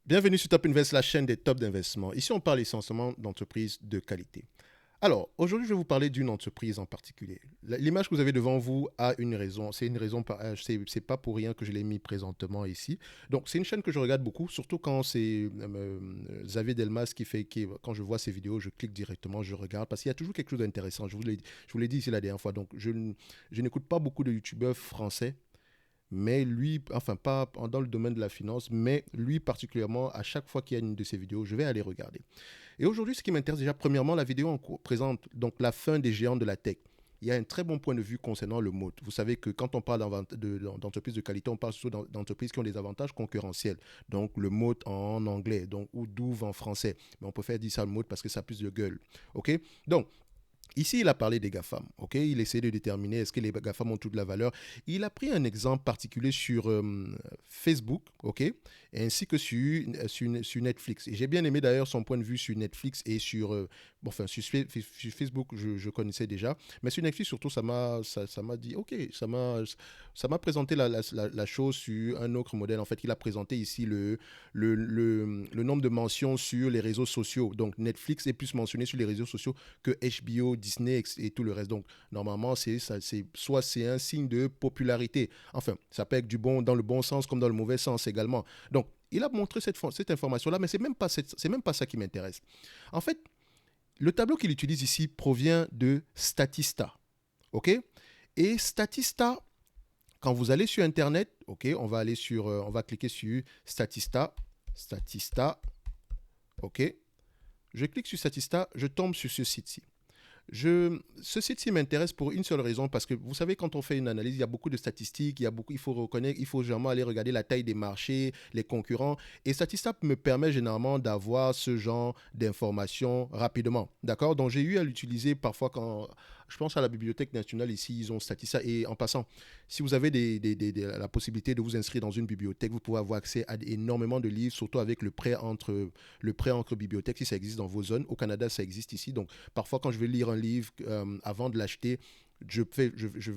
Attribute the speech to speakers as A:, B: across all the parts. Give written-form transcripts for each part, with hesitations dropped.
A: Bienvenue sur Top Invest, la chaîne des tops d'investissement. Ici, on parle essentiellement d'entreprises de qualité. Alors, aujourd'hui, je vais vous parler d'une entreprise en particulier. L'image que vous avez devant vous a une raison. C'est une raison, c'est pas pour rien que je l'ai mis présentement ici. Donc, c'est une chaîne que je regarde beaucoup, surtout quand c'est Xavier Delmas quand je vois ses vidéos, je clique directement, je regarde, parce qu'il y a toujours quelque chose d'intéressant. Je vous l'ai dit ici la dernière fois. Donc, je n'écoute pas beaucoup de youtubeurs français, mais lui, enfin pas dans le domaine de la finance, mais lui particulièrement, à chaque fois qu'il y a une de ses vidéos, je vais aller regarder. Et aujourd'hui, ce qui m'intéresse déjà, premièrement, la vidéo en cours présente donc la fin des géants de la tech. Il y a un très bon point de vue concernant le mode. Vous savez que quand on parle d'entreprises de qualité, on parle surtout d'entreprises qui ont des avantages concurrentiels. Donc le mode en anglais, donc ou d'ouvre en français. Mais on préfère dire ça le mode parce que ça a plus de gueule. OK? Donc, ici, il a parlé des GAFAM, ok? Il essaie de déterminer est-ce que les GAFAM ont toute la valeur. Il a pris un exemple particulier sur Facebook, ok? Ainsi que sur Netflix. Et j'ai bien aimé d'ailleurs son point de vue sur Netflix et sur Facebook, je connaissais déjà. Mais sur Netflix, surtout, ça m'a dit, ok, ça m'a présenté la chose sur un autre modèle. En fait, il a présenté ici le nombre de mentions sur les réseaux sociaux. Donc, Netflix est plus mentionné sur les réseaux sociaux que HBO, Disney et tout le reste. Donc, normalement, soit c'est un signe de popularité. Enfin, ça peut être dans le bon sens comme dans le mauvais sens également. Donc, il a montré cette information-là, mais c'est même pas ça qui m'intéresse. En fait, le tableau qu'il utilise ici provient de Statista. OK? Et Statista, quand vous allez sur Internet, OK, on va cliquer sur Statista. Statista. OK? Je clique sur Statista, je tombe sur ce site-ci. Ce site-ci m'intéresse pour une seule raison, parce que vous savez, quand on fait une analyse, il y a beaucoup de statistiques, il faut reconnaître, il faut généralement aller regarder la taille des marchés, les concurrents, et Statista me permet généralement d'avoir ce genre d'informations rapidement. D'accord? Donc j'ai eu à l'utiliser parfois quand, je pense à la Bibliothèque nationale ici, ils ont Statista, et en passant, si vous avez la possibilité de vous inscrire dans une bibliothèque, vous pouvez avoir accès à énormément de livres, surtout avec le prêt entre bibliothèques, si ça existe dans vos zones. Au Canada, ça existe ici, donc parfois, quand je vais lire un livre, avant de l'acheter, je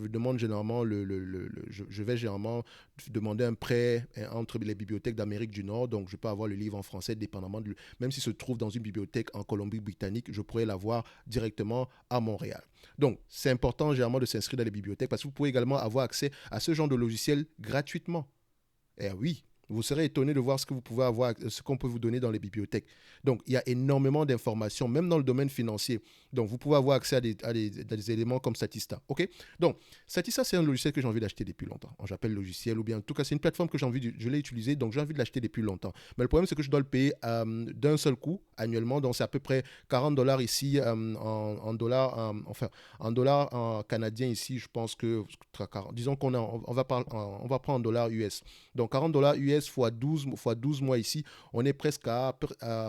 A: demande généralement je vais généralement demander un prêt entre les bibliothèques d'Amérique du Nord. Donc, je peux avoir le livre en français, dépendamment même s'il se trouve dans une bibliothèque en Colombie-Britannique, je pourrais l'avoir directement à Montréal. Donc, c'est important généralement de s'inscrire dans les bibliothèques, parce que vous pouvez également avoir accès à ce genre de logiciel gratuitement. Eh oui, vous serez étonné de voir ce que vous pouvez avoir, ce qu'on peut vous donner dans les bibliothèques. Donc, il y a énormément d'informations, même dans le domaine financier. Donc, vous pouvez avoir accès à des éléments comme Statista. OK? Donc, Statista, c'est un logiciel que j'ai envie d'acheter depuis longtemps. J'appelle logiciel, ou bien en tout cas, c'est une plateforme que je l'ai utilisée, donc j'ai envie de l'acheter depuis longtemps. Mais le problème, c'est que je dois le payer d'un seul coup, annuellement. Donc, c'est à peu près $40 ici, en dollars, en dollars canadiens ici. Je pense que, disons on va prendre en dollars US. Donc, $40 US fois 12 mois ici, on est presque à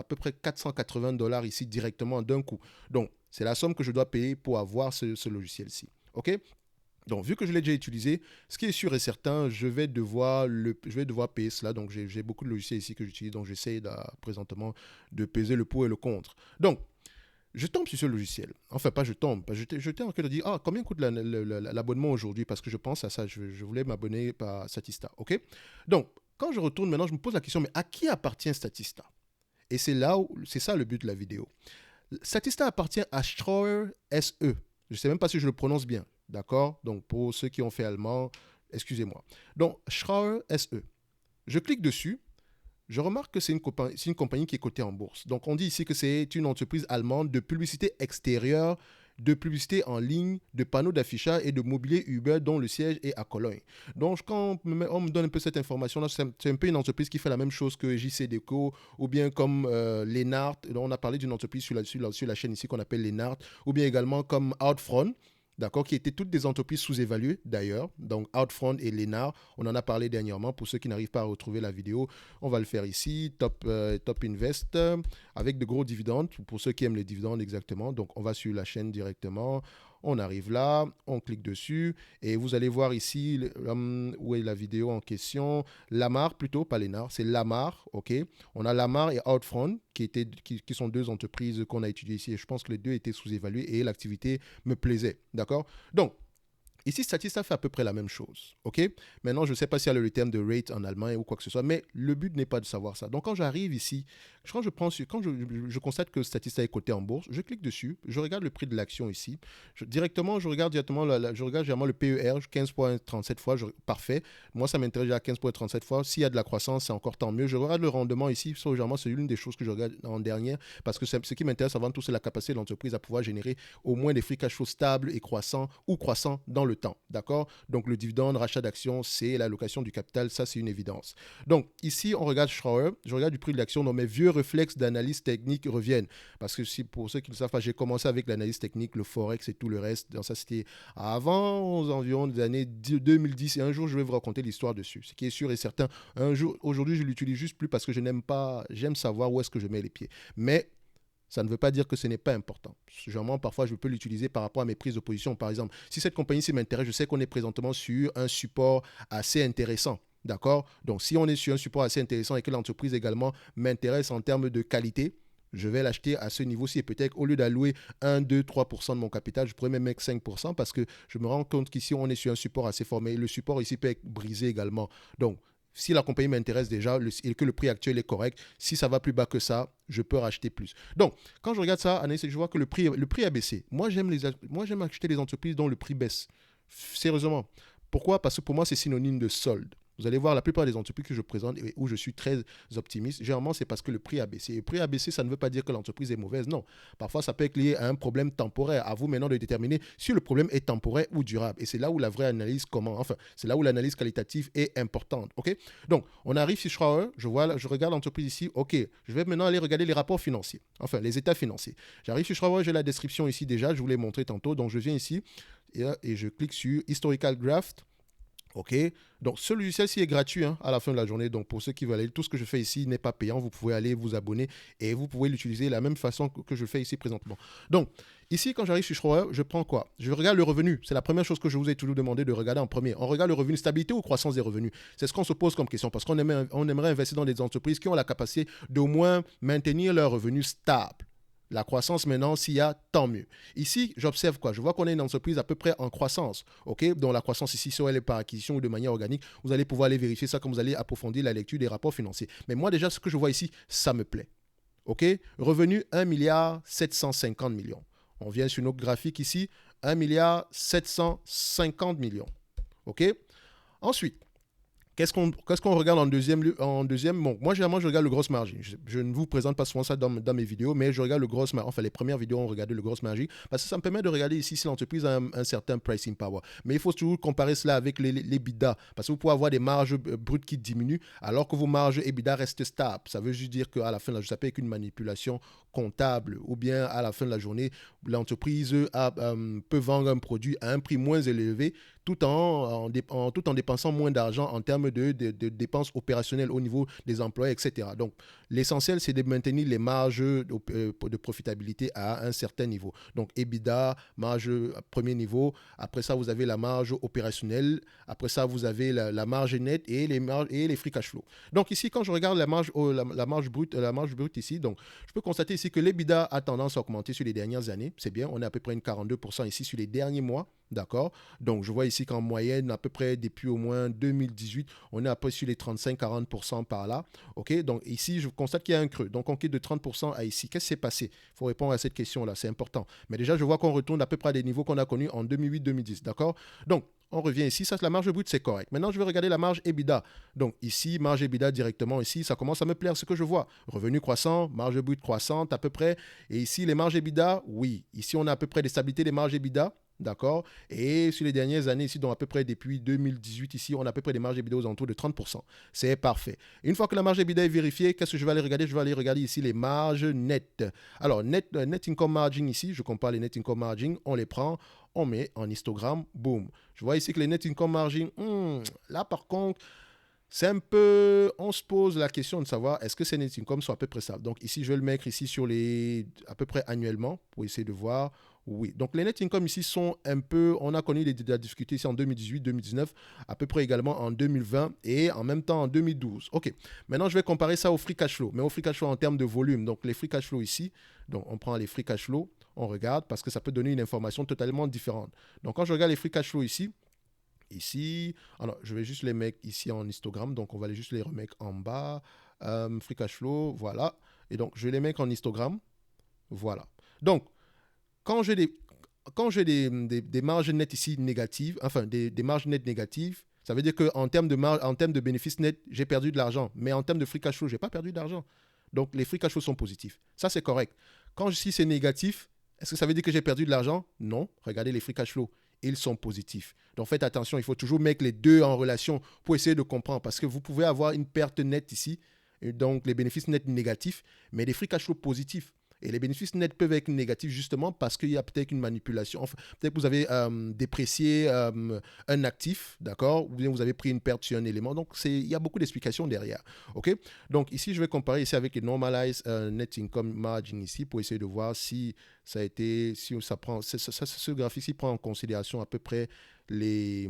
A: peu près $480 ici directement d'un coup. Donc, c'est la somme que je dois payer pour avoir ce logiciel-ci. OK? Donc, vu que je l'ai déjà utilisé, ce qui est sûr et certain, je vais devoir payer cela. Donc, j'ai beaucoup de logiciels ici que j'utilise. Donc, j'essaie présentement de peser le pour et le contre. Donc, je tombe sur ce logiciel. Enfin, pas je tombe. J'étais en train de dire, ah, combien coûte l'abonnement aujourd'hui? Parce que je pense à ça. Je voulais m'abonner par Statista. OK? Donc, quand je retourne maintenant, je me pose la question, mais à qui appartient Statista? Et c'est ça le but de la vidéo. Statista appartient à Strauer SE. Je ne sais même pas si je le prononce bien. D'accord? Donc, pour ceux qui ont fait allemand, excusez-moi. Donc, Strauer SE. Je clique dessus. Je remarque que c'est une compagnie qui est cotée en bourse. Donc, on dit ici que c'est une entreprise allemande de publicité extérieure, de publicité en ligne, de panneaux d'affichage et de mobilier Uber dont le siège est à Cologne. Donc, quand on me donne un peu cette information-là, c'est un peu une entreprise qui fait la même chose que JC Deco, ou bien comme Lennart. On a parlé d'une entreprise sur la chaîne ici qu'on appelle Lennart, ou bien également comme Outfront. D'accord, qui étaient toutes des entreprises sous-évaluées d'ailleurs. Donc Outfront et Lennart, on en a parlé dernièrement. Pour ceux qui n'arrivent pas à retrouver la vidéo, on va le faire ici. Top Invest, avec de gros dividendes. Pour ceux qui aiment les dividendes exactement. Donc on va sur la chaîne directement. On arrive là, on clique dessus et vous allez voir ici où est la vidéo en question. Lamar plutôt, pas Lennart, c'est Lamar, ok. On a Lamar et Outfront qui sont deux entreprises qu'on a étudiées ici et je pense que les deux étaient sous-évaluées et l'activité me plaisait, d'accord. Donc, Ici, Statista fait à peu près la même chose. OK? Maintenant, je ne sais pas s'il y a le terme de rate en allemand ou quoi que ce soit, mais le but n'est pas de savoir ça. Donc, quand j'arrive ici, quand je constate que Statista est coté en bourse, je clique dessus, je regarde le prix de l'action ici. Je regarde directement, je regarde généralement le PER, 15,37 fois, parfait. Moi, ça m'intéresse à 15,37 fois. S'il y a de la croissance, c'est encore tant mieux. Je regarde le rendement ici. Généralement, c'est l'une des choses que je regarde en dernière parce que ce qui m'intéresse avant tout, c'est la capacité de l'entreprise à pouvoir générer au moins des free cash flow stables et croissants ou croissants dans le temps. D'accord? Donc, le dividende, rachat d'actions, c'est l'allocation du capital. Ça, c'est une évidence. Donc, ici, on regarde Schroer. Je regarde du prix de l'action. Donc, mes vieux réflexes d'analyse technique reviennent. Parce que pour ceux qui ne le savent pas, j'ai commencé avec l'analyse technique, le Forex et tout le reste. Donc, ça, c'était avant aux environs des années 2010. Et un jour, je vais vous raconter l'histoire dessus. Ce qui est sûr et certain, un jour, aujourd'hui, je l'utilise juste plus parce que j'aime savoir où est-ce que je mets les pieds. Mais ça ne veut pas dire que ce n'est pas important. Généralement, parfois, je peux l'utiliser par rapport à mes prises de position. Par exemple, si cette compagnie-ci m'intéresse, je sais qu'on est présentement sur un support assez intéressant. D'accord? Donc, si on est sur un support assez intéressant et que l'entreprise également m'intéresse en termes de qualité, je vais l'acheter à ce niveau-ci et peut-être au lieu d'allouer 1, 2, 3% de mon capital, je pourrais même mettre 5% parce que je me rends compte qu'ici, on est sur un support assez fort. Mais le support ici peut être brisé également. Donc, si la compagnie m'intéresse déjà et que le prix actuel est correct, si ça va plus bas que ça, je peux racheter plus. Donc, quand je regarde ça, je vois que le prix a baissé. Moi, j'aime acheter les entreprises dont le prix baisse. Sérieusement. Pourquoi? Parce que pour moi, c'est synonyme de solde. Vous allez voir, la plupart des entreprises que je présente et où je suis très optimiste, généralement, c'est parce que le prix a baissé. Et le prix a baissé, ça ne veut pas dire que l'entreprise est mauvaise. Non. Parfois, ça peut être lié à un problème temporaire. À vous maintenant de déterminer si le problème est temporaire ou durable. Et c'est là où la vraie analyse commence. Enfin, c'est là où l'analyse qualitative est importante. OK? Donc, on arrive sur Schroer. Je regarde l'entreprise ici. OK. Je vais maintenant aller regarder les rapports financiers. Enfin, les états financiers. J'arrive sur Schroer. J'ai la description ici déjà. Je vous l'ai montré tantôt. Donc, je viens ici et je clique sur Historical Graph. OK, donc ce logiciel-ci est gratuit à la fin de la journée. Donc pour ceux qui veulent aller, tout ce que je fais ici n'est pas payant. Vous pouvez aller vous abonner et vous pouvez l'utiliser de la même façon que je fais ici présentement. Donc ici, quand j'arrive sur Schroer, je prends quoi? Je regarde le revenu. C'est la première chose que je vous ai toujours demandé de regarder en premier. On regarde le revenu, stabilité ou croissance des revenus. C'est ce qu'on se pose comme question parce qu'on aimerait investir dans des entreprises qui ont la capacité d'au moins maintenir leurs revenus stables. La croissance, maintenant, s'il y a, tant mieux. Ici, j'observe quoi? Je vois qu'on est une entreprise à peu près en croissance. OK? Donc, la croissance ici, soit elle est par acquisition ou de manière organique, vous allez pouvoir aller vérifier ça quand vous allez approfondir la lecture des rapports financiers. Mais moi, déjà, ce que je vois ici, ça me plaît. OK? Revenu 1,750 milliard. On vient sur notre graphique ici, 1,750 milliard. OK? Ensuite, qu'est-ce qu'on regarde en deuxième? Bon, moi, généralement, je regarde le gross margin. Je ne vous présente pas souvent ça dans mes vidéos, mais je regarde le gross margin. Enfin, les premières vidéos, on regardait le gross margin parce que ça me permet de regarder ici si l'entreprise a un certain pricing power. Mais il faut toujours comparer cela avec les EBITDA parce que vous pouvez avoir des marges brutes qui diminuent alors que vos marges EBITDA restent stables. Ça veut juste dire qu'à la fin, ça peut être une manipulation comptable ou bien à la fin de la journée, l'entreprise peut vendre un produit à un prix moins élevé tout en dépensant moins d'argent en termes de dépenses opérationnelles au niveau des employés, etc. Donc, l'essentiel, c'est de maintenir les marges de profitabilité à un certain niveau. Donc, EBITDA, marge premier niveau. Après ça, vous avez la marge opérationnelle. Après ça, vous avez la marge nette et les free cash flow. Donc, ici, quand je regarde la marge brute ici, donc, je peux constater ici que l'EBITDA a tendance à augmenter sur les dernières années. C'est bien, on est à peu près une 42% ici sur les derniers mois. D'accord? Donc, je vois ici qu'en moyenne, à peu près depuis au moins 2018, on est à peu près sur les 35-40% par là. OK? Donc, ici, je constate qu'il y a un creux. Donc, on quitte de 30% à ici. Qu'est-ce qui s'est passé? Il faut répondre à cette question-là. C'est important. Mais déjà, je vois qu'on retourne à peu près à des niveaux qu'on a connus en 2008-2010. D'accord? Donc, on revient ici. Ça, c'est la marge brute, c'est correct. Maintenant, je vais regarder la marge EBITDA. Donc, ici, marge EBITDA directement. Ici, ça commence à me plaire ce que je vois. Revenu croissant, marge brute croissante à peu près. Et ici, les marges EBITDA, oui. Ici, on a à peu près des stabilités des marges EBITDA. D'accord? Et sur les dernières années, ici, donc à peu près depuis 2018, ici, on a à peu près des marges EBITDA aux alentours de 30%. C'est parfait. Une fois que la marge EBITDA est vérifiée, qu'est-ce que je vais aller regarder? Je vais aller regarder ici les marges nettes. Alors, net income margin ici, je compare les net income margin, on les prend, on met en histogramme, boum. Je vois ici que les net income margin, là par contre, c'est un peu, on se pose la question de savoir est-ce que ces net income sont à peu près ça. Donc ici, je vais le mettre ici sur à peu près annuellement pour essayer de voir. Oui, donc les net income ici sont un peu, on a connu la difficulté ici en 2018, 2019, à peu près également en 2020 et en même temps en 2012. Ok, maintenant je vais comparer ça au free cash flow, mais au free cash flow en termes de volume. Donc les free cash flow ici, donc on prend les free cash flow, On regarde parce que ça peut donner une information totalement différente. Donc, quand je regarde les free cash flow ici, alors je vais juste les mettre ici en histogramme. Donc, on va juste les remettre en bas. Free cash flow, voilà. Et donc, je vais les mettre en histogramme. Voilà. Donc, quand j'ai des marges nettes ici négatives, enfin des marges nettes négatives, ça veut dire qu'en termes de bénéfices nets, j'ai perdu de l'argent. Mais en termes de free cash flow, je n'ai pas perdu d'argent. Donc, les free cash flow sont positifs. Ça, c'est correct. Quand ici, c'est négatif, est-ce que ça veut dire que j'ai perdu de l'argent? Non. Regardez les free cash flow. Ils sont positifs. Donc, faites attention. Il faut toujours mettre les deux en relation pour essayer de comprendre. Parce que vous pouvez avoir une perte nette ici, et donc les bénéfices nets négatifs, mais des free cash flow positifs. Et les bénéfices nets peuvent être négatifs justement parce qu'il y a peut-être une manipulation. Enfin, peut-être que vous avez déprécié un actif, d'accord? Ou bien vous avez pris une perte sur un élément. Donc, il y a beaucoup d'explications derrière. OK? Donc, ici, je vais comparer ici avec les normalized net income margin ici pour essayer de voir si ça a été, si ça prend, ce graphique-ci prend en considération à peu près les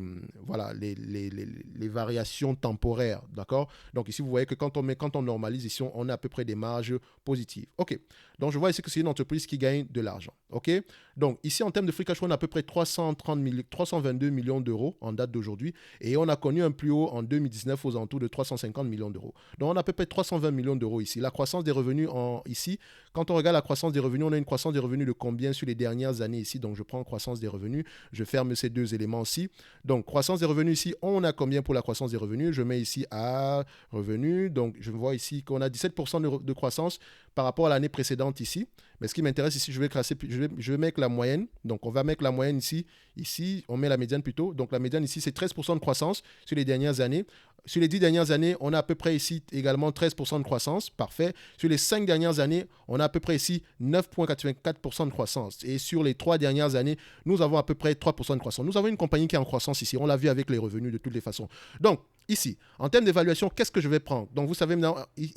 A: variations temporaires, d'accord? Donc ici, vous voyez que quand on normalise ici, on a à peu près des marges positives. OK. Donc, je vois ici que c'est une entreprise qui gagne de l'argent. OK. Donc, ici, en termes de free cash flow, on a à peu près 322 millions d'euros en date d'aujourd'hui. Et on a connu un plus haut en 2019 aux alentours de 350 millions d'euros. Donc, on a à peu près 320 millions d'euros ici. La croissance des revenus ici, quand on regarde la croissance des revenus, on a une croissance des revenus de combien sur les dernières années ici? Donc, je prends croissance des revenus. Je ferme ces deux éléments-ci. Donc, croissance des revenus ici, on a combien pour la croissance des revenus? Je mets ici à revenus. Donc, je vois ici qu'on a 17% de croissance par rapport à l'année précédente ici. Mais ce qui m'intéresse ici, je vais mettre la moyenne. Donc, on va mettre la moyenne ici. Ici, on met la médiane plutôt. Donc, la médiane ici, c'est 13% de croissance sur les dernières années. Sur les 10 dernières années, on a à peu près ici également 13% de croissance. Parfait. Sur les 5 dernières années, on a à peu près ici 9,84% de croissance. Et sur les 3 dernières années, nous avons à peu près 3% de croissance. Nous avons une compagnie qui est en croissance ici. On l'a vu avec les revenus de toutes les façons. Donc, ici, en termes d'évaluation, qu'est-ce que je vais prendre? Donc, vous savez maintenant,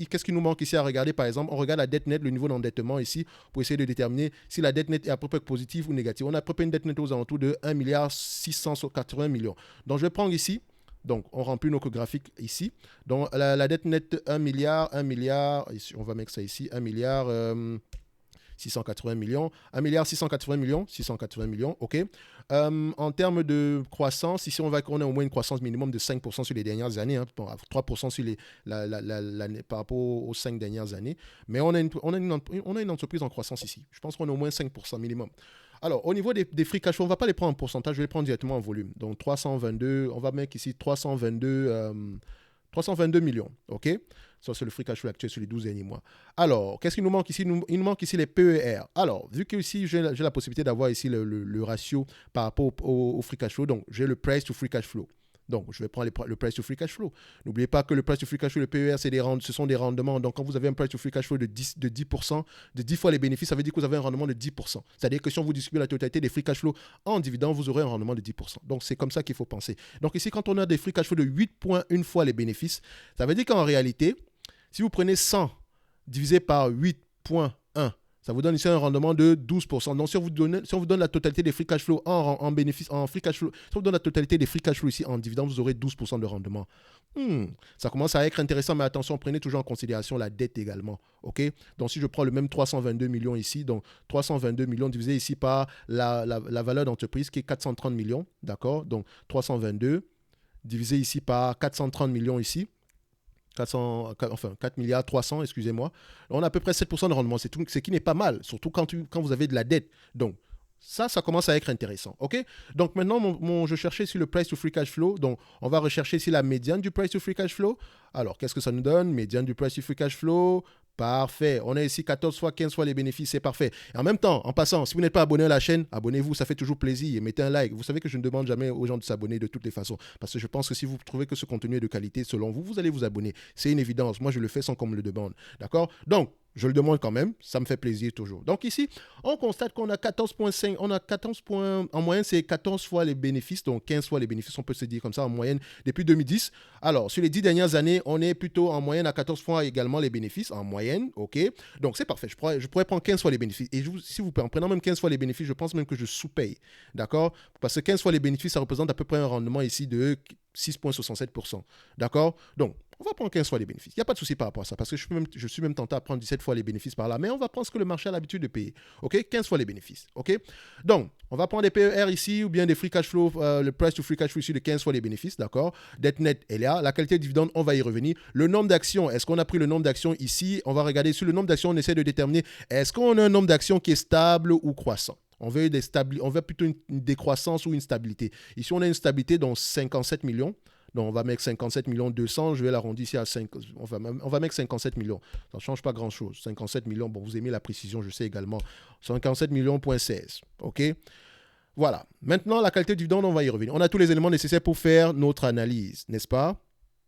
A: qu'est-ce qui nous manque ici à regarder? Par exemple, on regarde la dette nette, le niveau d'endettement ici, pour essayer de déterminer si la dette nette est à peu près positive ou négative. On a à peu près une dette nette aux alentours de 1,680 milliard. Donc, je vais prendre ici. Donc, on remplit notre graphique ici. Donc, la dette nette, 1 milliard, ici, on va mettre ça ici, 1 milliard 680 millions, 1 milliard 680 millions, OK. En termes de croissance, ici, on a au moins une croissance minimum de 5% sur les dernières années, 3% sur par rapport aux 5 dernières années. Mais on a une entreprise en croissance ici. Je pense qu'on a au moins 5% minimum. Alors, au niveau des free cash flow, on ne va pas les prendre en pourcentage, je vais les prendre directement en volume. Donc, 322, on va mettre ici 322 millions, OK? Ça, c'est le free cash flow actuel sur les 12 derniers mois. Alors, qu'est-ce qu'il nous manque ici? Il nous manque ici les PER. Alors, vu que ici, j'ai la possibilité d'avoir ici le ratio par rapport au free cash flow, donc j'ai le price to free cash flow. Donc, je vais prendre le price to free cash flow. N'oubliez pas que le price to free cash flow, le PER, ce sont des rendements. Donc, quand vous avez un price to free cash flow de 10%, de 10 fois les bénéfices, ça veut dire que vous avez un rendement de 10%. C'est-à-dire que si on vous distribue la totalité des free cash flow en dividende, vous aurez un rendement de 10%. Donc, c'est comme ça qu'il faut penser. Donc, ici, quand on a des free cash flow de 8,1 fois les bénéfices, ça veut dire qu'en réalité, si vous prenez 100 divisé par 8,1, ça vous donne ici un rendement de 12%. Donc, si on vous donne la totalité des free cash flow en bénéfice, en free cash flow, si on vous donne la totalité des free cash flow ici en dividende, vous aurez 12% de rendement. Ça commence à être intéressant, mais attention, prenez toujours en considération la dette également. OK? Donc, si je prends le même 322 millions ici, donc 322 millions divisé ici par la valeur d'entreprise qui est 430 millions, d'accord? Donc, 322 divisé ici par 430 millions ici. 4 milliards 300, excusez-moi. On a à peu près 7% de rendement, ce qui n'est pas mal, surtout quand vous avez de la dette. Donc, ça commence à être intéressant. OK? Donc, maintenant, je cherchais ici le price to free cash flow. Donc, on va rechercher ici la médiane du price to free cash flow. Alors, qu'est-ce que ça nous donne? Médiane du price to free cash flow. Parfait. On a ici 14 fois, 15 fois les bénéfices, c'est parfait. Et en même temps, en passant, si vous n'êtes pas abonné à la chaîne, abonnez-vous, ça fait toujours plaisir. Mettez un like. Vous savez que je ne demande jamais aux gens de s'abonner de toutes les façons. Parce que je pense que si vous trouvez que ce contenu est de qualité, selon vous, vous allez vous abonner. C'est une évidence. Moi, je le fais sans qu'on me le demande. D'accord? Donc, je le demande quand même, ça me fait plaisir toujours. Donc ici, on constate qu'on a 14,5, on a 14 points, en moyenne c'est 14 fois les bénéfices, donc 15 fois les bénéfices, on peut se dire comme ça en moyenne depuis 2010. Alors, sur les 10 dernières années, on est plutôt en moyenne à 14 fois également les bénéfices, en moyenne, ok. Donc c'est parfait, je pourrais prendre 15 fois les bénéfices. Et s'il vous plaît, en prenant même 15 fois les bénéfices, je pense même que je sous-paye, d'accord? Parce que 15 fois les bénéfices, ça représente à peu près un rendement ici de 6,67%. D'accord? Donc, on va prendre 15 fois les bénéfices. Il n'y a pas de souci par rapport à ça, parce que je suis même tenté à prendre 17 fois les bénéfices par là, mais on va prendre ce que le marché a l'habitude de payer. OK? 15 fois les bénéfices. OK? Donc, on va prendre des PER ici, ou bien des free cash flow, le price to free cash flow ici de 15 fois les bénéfices. D'accord? Dette nette, elle est là. La qualité de dividende, on va y revenir. Le nombre d'actions, est-ce qu'on a pris le nombre d'actions ici? On va regarder sur le nombre d'actions, on essaie de déterminer est-ce qu'on a un nombre d'actions qui est stable ou croissant? On veut plutôt une décroissance ou une stabilité. Ici, on a une stabilité dans 57 millions. Donc, on va mettre 57 millions 200. Je vais l'arrondir ici à 5. On va mettre 57 millions. Ça ne change pas grand-chose. 57 millions, bon, vous aimez la précision, je sais également. 57 millions, point 16. OK? Voilà. Maintenant, la qualité du dividende, on va y revenir. On a tous les éléments nécessaires pour faire notre analyse, n'est-ce pas?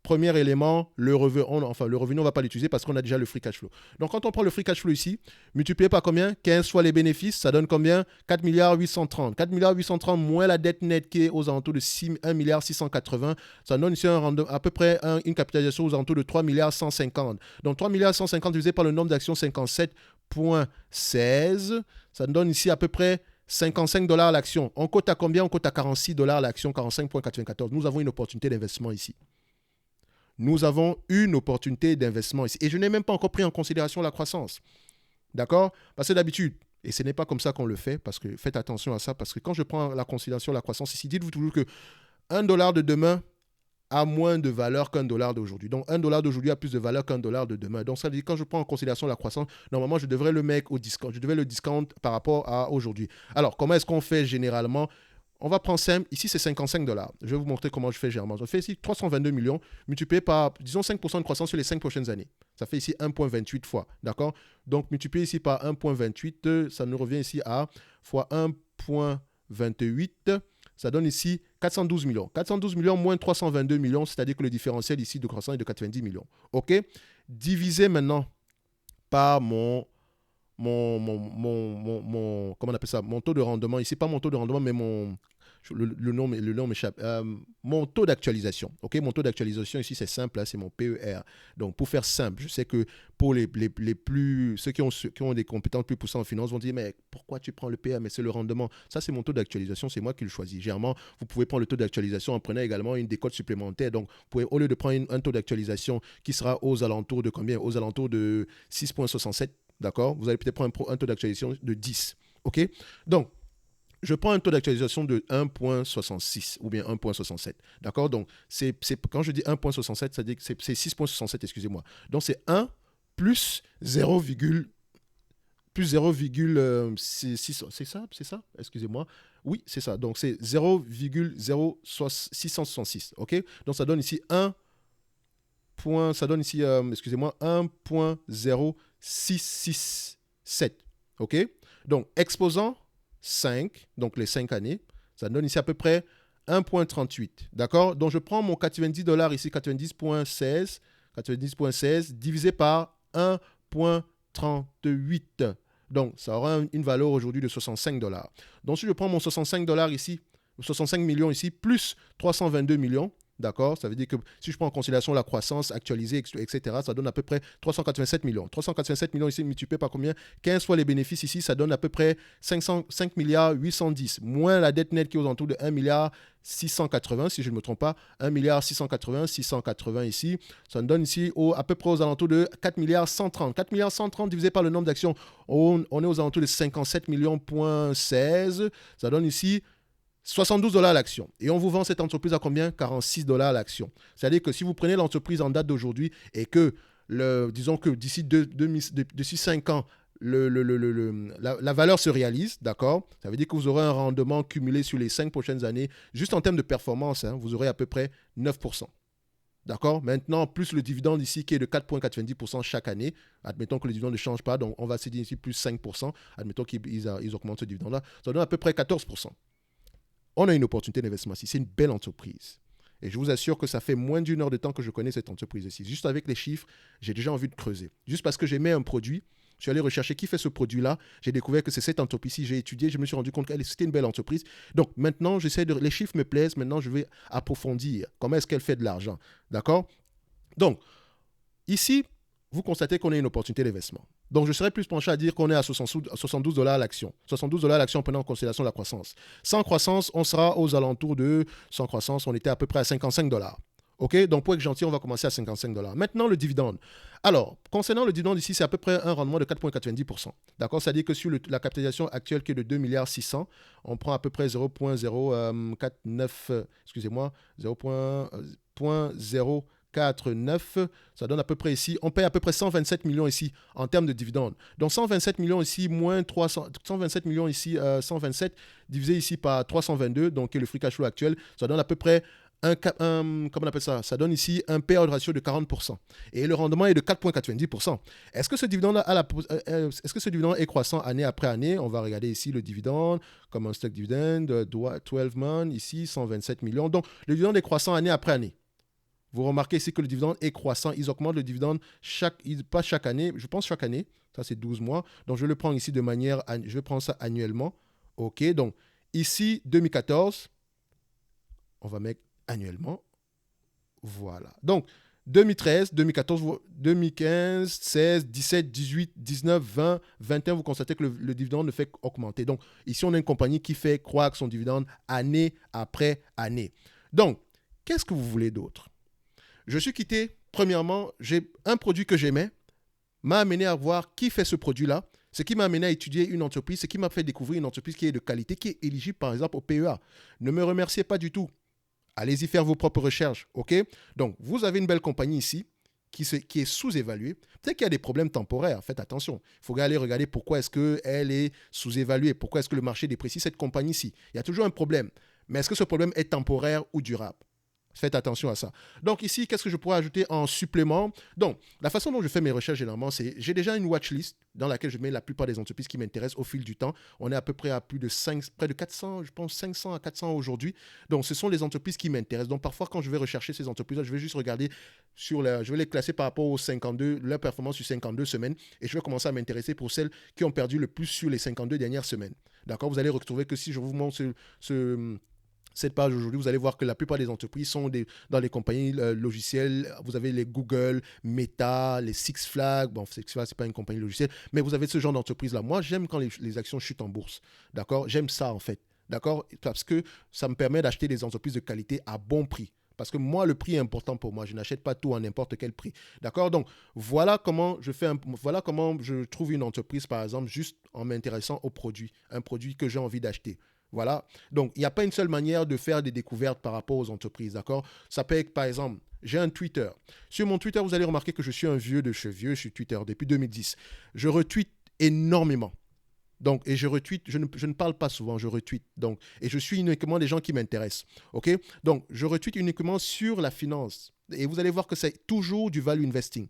A: Premier élément, le revenu, on ne va pas l'utiliser parce qu'on a déjà le free cash flow. Donc, quand on prend le free cash flow ici, multiplié par combien? 15 fois les bénéfices, ça donne combien? 4 milliards 830. 4 milliards 830 moins la dette nette qui est aux alentours de 1 milliard 680. Ça donne ici à peu près une capitalisation aux alentours de 3 milliards 150. Donc, 3 milliards 150 divisé par le nombre d'actions 57,16. Ça donne ici à peu près 55 $ l'action. On cote à combien? On cote à 46 $ l'action, 45,94. Nous avons une opportunité d'investissement ici. Nous avons une opportunité d'investissement ici. Et je n'ai même pas encore pris en considération la croissance. D'accord? Parce que d'habitude, et ce n'est pas comme ça qu'on le fait, parce que faites attention à ça, parce que quand je prends la considération la croissance ici, dites-vous toujours que $1 de demain a moins de valeur qu'un dollar d'aujourd'hui. Donc, $1 d'aujourd'hui a plus de valeur qu'un dollar de demain. Donc, ça veut dire que quand je prends en considération la croissance, normalement, je devrais le mettre au discount. Je devrais le discount par rapport à aujourd'hui. Alors, comment est-ce qu'on fait généralement? On va prendre simple. Ici, c'est 55 $. Je vais vous montrer comment je fais généralement. Je fais ici 322 millions multiplié par, disons, 5% de croissance sur les 5 prochaines années. Ça fait ici 1,28 fois. D'accord? Donc, multiplié ici par 1,28, ça nous revient ici à fois 1,28. Ça donne ici 412 millions. 412 millions moins 322 millions, c'est-à-dire que le différentiel ici de croissance est de 90 millions. OK? Divisé maintenant par comment on appelle ça, mon taux de rendement, ici pas mon taux de rendement, mais le nom m'échappe, mon taux d'actualisation, ok, mon taux d'actualisation ici c'est simple, hein, c'est mon PER, donc pour faire simple, je sais que pour ceux qui ont des compétences plus poussées en finance vont dire, mais pourquoi tu prends le PER, mais c'est le rendement, ça c'est mon taux d'actualisation, c'est moi qui le choisis, généralement vous pouvez prendre le taux d'actualisation en prenant également une décote supplémentaire, donc vous pouvez, au lieu de prendre un taux d'actualisation qui sera aux alentours de combien, aux alentours de 6,67. D'accord? Vous allez peut-être prendre un taux d'actualisation de 10. OK? Donc, je prends un taux d'actualisation de 1,66 ou bien 1,67. D'accord? Donc, quand je dis 1,67, ça dit que c'est 6,67, excusez-moi. Donc, c'est 1 plus 0,6. C'est ça? Excusez-moi. Oui, c'est ça. Donc, c'est 0,0666. OK? Donc, ça donne ici 1,0667. OK? Donc, exposant 5, donc les 5 années, ça donne ici à peu près 1,38. D'accord? Donc, je prends mon 90 $ ici, 90,16 divisé par 1,38. Donc, ça aura une valeur aujourd'hui de 65 $. Donc, si je prends mon 65 $ ici, 65 millions ici, plus 322 millions, d'accord? Ça veut dire que si je prends en considération la croissance actualisée, etc., ça donne à peu près 387 millions. 387 millions ici multiplié par combien? 15 fois les bénéfices ici, ça donne à peu près 5 milliards 810, moins la dette nette qui est aux alentours de 1 milliard 680, si je ne me trompe pas, 1 milliard 680 ici, ça nous donne ici à peu près aux alentours de 4 milliards 130. 4 milliards 130 divisé par le nombre d'actions, on est aux alentours de 57 millions, point 16, ça donne ici 72 $ l'action. Et on vous vend cette entreprise à combien? 46 $ l'action. C'est-à-dire que si vous prenez l'entreprise en date d'aujourd'hui et que, disons que d'ici 5 ans, la valeur se réalise, d'accord? Ça veut dire que vous aurez un rendement cumulé sur les 5 prochaines années, juste en termes de performance, hein, vous aurez à peu près 9%. D'accord? Maintenant, plus le dividende ici qui est de 4,90% chaque année. Admettons que le dividende ne change pas, donc on va se dire ici plus 5%. Admettons qu'ils augmentent ce dividende-là. Ça donne à peu près 14%. On a une opportunité d'investissement ici. C'est une belle entreprise. Et je vous assure que ça fait moins d'1 heure de temps que je connais cette entreprise ici. Juste avec les chiffres, j'ai déjà envie de creuser. Juste parce que j'aimais un produit, je suis allé rechercher qui fait ce produit-là. J'ai découvert que c'est cette entreprise-ci. J'ai étudié, je me suis rendu compte que c'était une belle entreprise. Donc maintenant, les chiffres me plaisent. Maintenant, je vais approfondir. Comment est-ce qu'elle fait de l'argent? D'accord? Donc, ici, vous constatez qu'on a une opportunité d'investissement. Donc, je serais plus penché à dire qu'on est à 72 $ l'action. 72 $ l'action en prenant en considération la croissance. Sans croissance, on sera aux alentours de... Sans croissance, on était à peu près à 55 $. OK? Donc, pour être gentil, on va commencer à 55 $. Maintenant, le dividende. Alors, concernant le dividende ici, c'est à peu près un rendement de 4,90%. D'accord? C'est-à-dire que sur la capitalisation actuelle qui est de 2,6 milliards, on prend à peu près 0,049, excusez-moi, 0,049, ça donne à peu près ici, on paye à peu près 127 millions ici en termes de dividendes. Donc 127 millions ici, moins 300, 127 millions ici, 127 divisé ici par 322, donc qui est le free cash flow actuel, ça donne à peu près comment on appelle ça? Ça donne ici un payout ratio de 40%. Et le rendement est de 4,90%. Est-ce que ce dividende est-ce que ce dividende est croissant année après année? On va regarder ici le dividende, comme un stock dividende, 12 months, ici 127 millions. Donc le dividende est croissant année après année. Vous remarquez ici que le dividende est croissant. Ils augmentent le dividende pas chaque année, je pense chaque année. Ça, c'est 12 mois. Donc, je le prends ici de manière... Je vais prendre ça annuellement. OK. Donc, ici, 2014. On va mettre annuellement. Voilà. Donc, 2013, 2014, 2015, 16, 17, 18, 19, 20, 21, vous constatez que le dividende ne fait qu'augmenter. Donc, ici, on a une compagnie qui fait croître son dividende année après année. Donc, qu'est-ce que vous voulez d'autre? Je suis quitté, premièrement, j'ai un produit que j'aimais, m'a amené à voir qui fait ce produit-là, ce qui m'a amené à étudier une entreprise, ce qui m'a fait découvrir une entreprise qui est de qualité, qui est éligible par exemple au PEA. Ne me remerciez pas du tout. Allez-y faire vos propres recherches, ok? Donc, vous avez une belle compagnie ici qui est sous-évaluée. Peut-être qu'il y a des problèmes temporaires, faites attention. Il faut aller regarder pourquoi est-ce qu'elle est sous-évaluée, pourquoi est-ce que le marché déprécie cette compagnie-ci. Il y a toujours un problème. Mais est-ce que ce problème est temporaire ou durable? Faites attention à ça. Donc ici, qu'est-ce que je pourrais ajouter en supplément? Donc, la façon dont je fais mes recherches généralement, c'est j'ai déjà une watchlist dans laquelle je mets la plupart des entreprises qui m'intéressent au fil du temps. On est à peu près à près de 400, je pense 500 à 400 aujourd'hui. Donc, ce sont les entreprises qui m'intéressent. Donc, parfois, quand je vais rechercher ces entreprises-là, je vais juste regarder je vais les classer par rapport aux 52, leur performance sur 52 semaines. Et je vais commencer à m'intéresser pour celles qui ont perdu le plus sur les 52 dernières semaines. D'accord? Vous allez retrouver que si je vous montre cette page aujourd'hui, vous allez voir que la plupart des entreprises sont dans les compagnies logicielles. Vous avez les Google, Meta, les Six Flags. Bon, Six Flags, ce n'est pas une compagnie logicielle, mais vous avez ce genre d'entreprise-là. Moi, j'aime quand les actions chutent en bourse. D'accord? J'aime ça, en fait. D'accord? Parce que ça me permet d'acheter des entreprises de qualité à bon prix. Parce que moi, le prix est important pour moi. Je n'achète pas tout à n'importe quel prix. D'accord? Donc, voilà comment je trouve une entreprise, par exemple, juste en m'intéressant au produit. Un produit que j'ai envie d'acheter. Voilà. Donc, il n'y a pas une seule manière de faire des découvertes par rapport aux entreprises, d'accord? Ça peut être, par exemple, j'ai un Twitter. Sur mon Twitter, vous allez remarquer que je suis un vieux de chez vieux sur Twitter depuis 2010. Je retweete énormément. Donc, et je retweete, je ne parle pas souvent, je retweete. Donc, et je suis uniquement des gens qui m'intéressent. OK? Donc, je retweete uniquement sur la finance. Et vous allez voir que c'est toujours du value investing.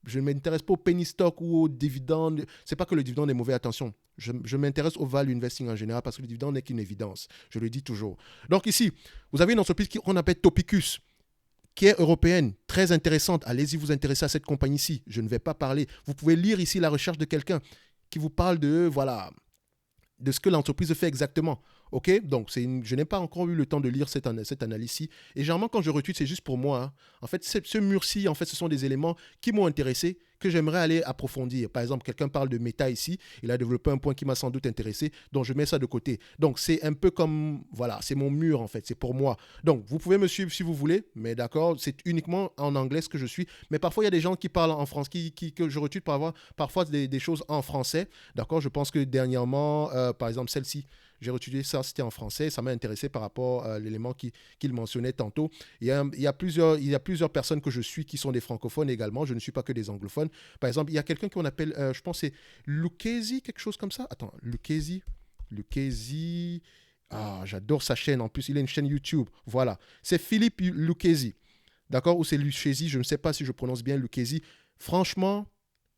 A: Je ne m'intéresse pas au penny stock ou au dividende. C'est pas que le dividende est mauvais, attention. Je m'intéresse au value investing en général parce que le dividende n'est qu'une évidence. Je le dis toujours. Donc ici, vous avez une entreprise qu'on appelle Topicus, qui est européenne, très intéressante. Allez-y vous intéresser à cette compagnie-ci. Je ne vais pas parler. Vous pouvez lire ici la recherche de quelqu'un qui vous parle de, voilà, de ce que l'entreprise fait exactement. OK? Donc, je n'ai pas encore eu le temps de lire cette analyse-ci. Et généralement, quand je retweet, c'est juste pour moi. Hein. En fait, ce mur-ci, en fait, ce sont des éléments qui m'ont intéressé, que j'aimerais aller approfondir. Par exemple, quelqu'un parle de méta ici. Il a développé un point qui m'a sans doute intéressé. Donc, je mets ça de côté. Donc, c'est un peu comme... Voilà, c'est mon mur, en fait. C'est pour moi. Donc, vous pouvez me suivre si vous voulez. Mais d'accord, c'est uniquement en anglais ce que je suis. Mais parfois, il y a des gens qui parlent en français, que je retweet pour avoir parfois des choses en français. D'accord? Je pense que dernièrement, par exemple, celle-ci, j'ai retweeté ça, c'était en français. Ça m'a intéressé par rapport à l'élément qu'il mentionnait tantôt. Il y a plusieurs personnes que je suis qui sont des francophones également. Je ne suis pas que des anglophones. Par exemple, il y a quelqu'un qu'on appelle, je pense c'est Lucchesi, quelque chose comme ça. Attends, Lucchesi. Ah, j'adore sa chaîne. En plus, il a une chaîne YouTube. Voilà. C'est Philippe Lucchesi. D'accord? Ou c'est Lucchesi. Je ne sais pas si je prononce bien Lucchesi. Franchement,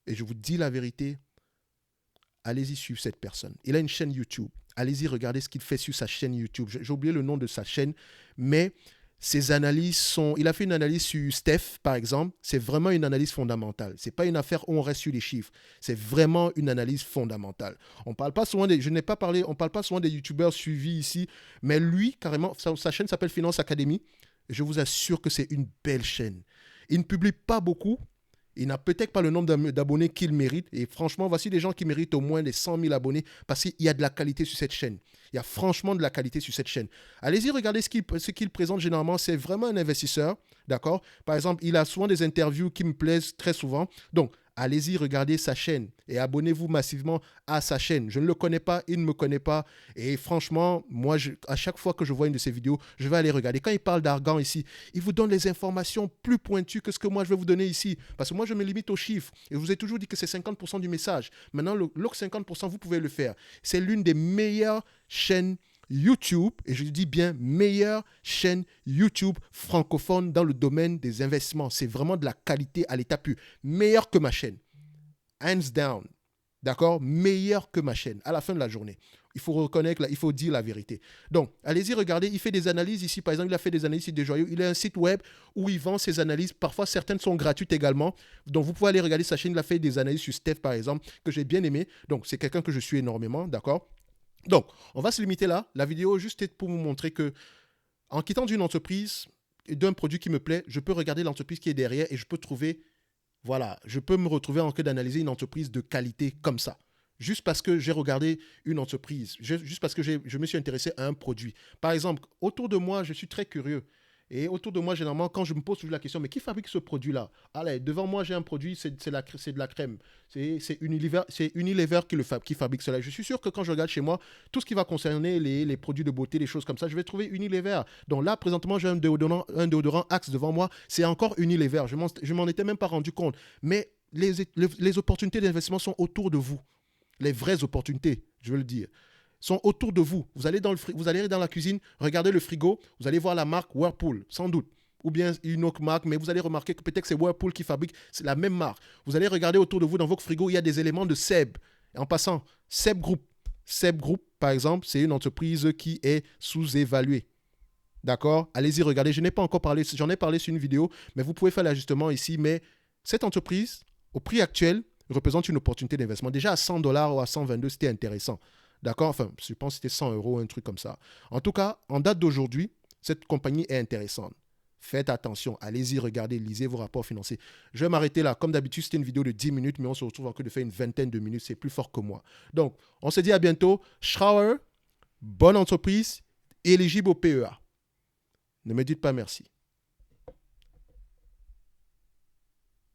A: et je vous dis la vérité, allez-y suivre cette personne. Il a une chaîne YouTube. Allez-y regarder ce qu'il fait sur sa chaîne YouTube. J'ai oublié le nom de sa chaîne, mais ses analyses sont... Il a fait une analyse sur Steph, par exemple. C'est vraiment une analyse fondamentale. Ce n'est pas une affaire où on reste sur les chiffres. C'est vraiment une analyse fondamentale. On parle pas souvent des... On parle pas souvent des YouTubeurs suivis ici, mais lui, carrément, sa chaîne s'appelle Finance Academy. Je vous assure que c'est une belle chaîne. Il ne publie pas beaucoup. Il n'a peut-être pas le nombre d'abonnés qu'il mérite. Et franchement, voici des gens qui méritent au moins les 100 000 abonnés parce qu'il y a de la qualité sur cette chaîne. Il y a franchement de la qualité sur cette chaîne. Allez-y, regardez ce qu'il présente généralement. C'est vraiment un investisseur, d'accord? Par exemple, il a souvent des interviews qui me plaisent très souvent. Donc, allez-y, regardez sa chaîne et abonnez-vous massivement à sa chaîne. Je ne le connais pas, il ne me connaît pas. Et franchement, moi, à chaque fois que je vois une de ses vidéos, je vais aller regarder. Quand il parle d'argan ici, il vous donne les informations plus pointues que ce que moi, je vais vous donner ici. Parce que moi, je me limite aux chiffres. Et je vous ai toujours dit que c'est 50% du message. Maintenant, l'autre 50%, vous pouvez le faire. C'est l'une des meilleures chaînes YouTube, et je dis bien meilleure chaîne YouTube francophone dans le domaine des investissements. C'est vraiment de la qualité à l'état pur. Meilleure que ma chaîne. Hands down. D'accord? Meilleure que ma chaîne à la fin de la journée. Il faut reconnaître, il faut dire la vérité. Donc, allez-y, regardez. Il fait des analyses ici. Par exemple, il a fait des analyses des joyaux. Il a un site web où il vend ses analyses. Parfois, certaines sont gratuites également. Donc, vous pouvez aller regarder sa chaîne. Il a fait des analyses sur Steph, par exemple, que j'ai bien aimé. Donc, c'est quelqu'un que je suis énormément. D'accord? Donc, on va se limiter là. La vidéo, juste pour vous montrer que, en quittant d'une entreprise et d'un produit qui me plaît, je peux regarder l'entreprise qui est derrière et je peux trouver, voilà, je peux me retrouver en train d'analyser une entreprise de qualité comme ça. Juste parce que j'ai regardé une entreprise, juste parce que je me suis intéressé à un produit. Par exemple, autour de moi, je suis très curieux. Et autour de moi, généralement, quand je me pose toujours la question, mais qui fabrique ce produit-là? Allez, devant moi, j'ai un produit, c'est de la crème. C'est Unilever qui fabrique cela. Je suis sûr que quand je regarde chez moi, tout ce qui va concerner les produits de beauté, les choses comme ça, je vais trouver Unilever. Donc là, présentement, j'ai un déodorant Axe devant moi. C'est encore Unilever. Je m'en étais même pas rendu compte. Mais les opportunités d'investissement sont autour de vous. Les vraies opportunités, je veux le dire, sont autour de vous. Vous allez dans la cuisine, regardez le frigo, vous allez voir la marque Whirlpool, sans doute. Ou bien une autre marque, mais vous allez remarquer que peut-être c'est Whirlpool qui fabrique, c'est la même marque. Vous allez regarder autour de vous, dans votre frigo, il y a des éléments de Seb. Et en passant, Seb Group. Seb Group, par exemple, c'est une entreprise qui est sous-évaluée. D'accord? Allez-y, regardez. Je n'ai pas encore parlé, j'en ai parlé sur une vidéo, mais vous pouvez faire l'ajustement ici. Mais cette entreprise, au prix actuel, représente une opportunité d'investissement. Déjà à 100 $ ou à 122, c'était intéressant. D'accord? Enfin, je pense que c'était 100 €, un truc comme ça. En tout cas, en date d'aujourd'hui, cette compagnie est intéressante. Faites attention, allez-y, regardez, lisez vos rapports financiers. Je vais m'arrêter là. Comme d'habitude, c'était une vidéo de 10 minutes, mais on se retrouve encore de faire une vingtaine de minutes. C'est plus fort que moi. Donc, on se dit à bientôt. Schrauer, bonne entreprise, éligible au PEA. Ne me dites pas merci.